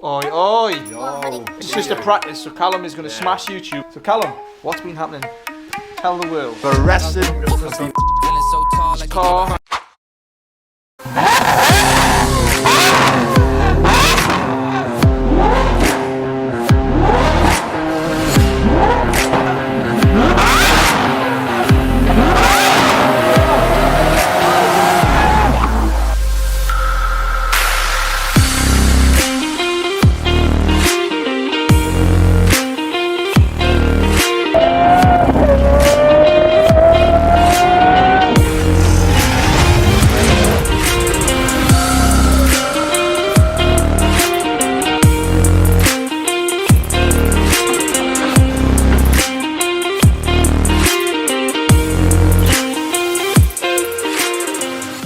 Oi, oi. Yo. It's just a practice, so Callum is going to smash YouTube. So Callum, what's been happening? Tell the world. Arrested. Car.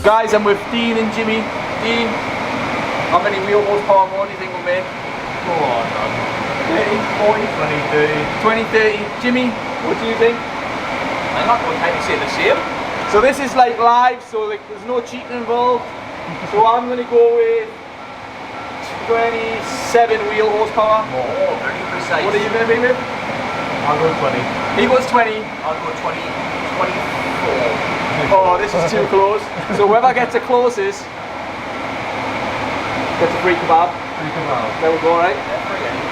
Guys, I'm with Dean and Jimmy. Dean, how many wheel horsepower more do you think we'll make? Go on, man. 30, 40, 20, 30. 20, 30. Jimmy, what do you think? I'm not going to say the same. So this is like live, so like there's no cheating involved. So I'm going to go with 27 wheel horsepower. Oh, very precise. What are you going to be with? I'll go 20. He goes 20. I'll go 20, 24. Oh, this is too close. So whoever gets the closest gets a free kebab. Free kebab. There we go, right? Yeah, free anyway.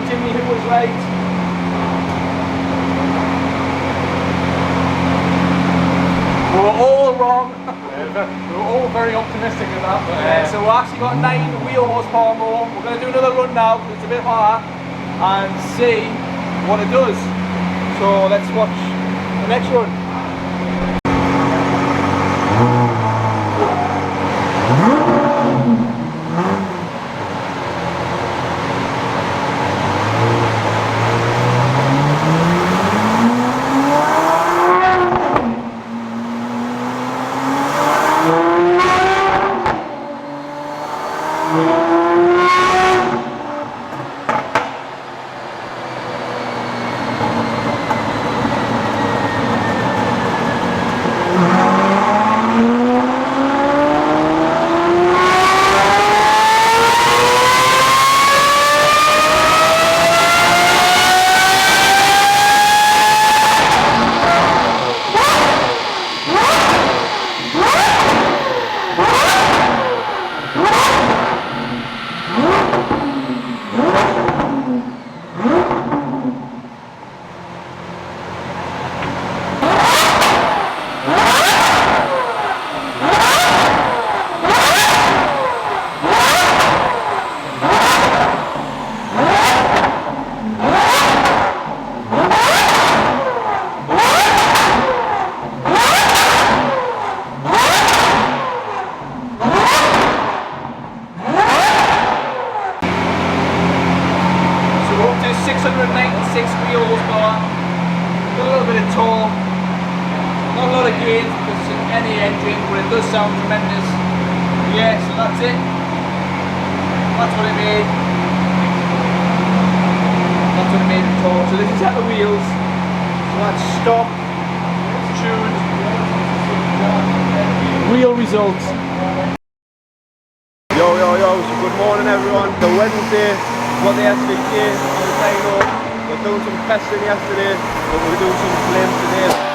Jimmy, who was right? We were all wrong. We were all very optimistic with that. But, so we actually got 9 wheel horsepower more. We're going to do another run now because it's a bit harder and see what it does. So let's watch the next run. but it does sound tremendous. Yeah, so that's it. That's what it made. That's what it made in total. So this is at the wheels. So that's stock, tuned, real results. Yo, so good morning everyone. The Wednesday, got the SVK on the dyno. We're doing some testing yesterday, but we're doing some claims today.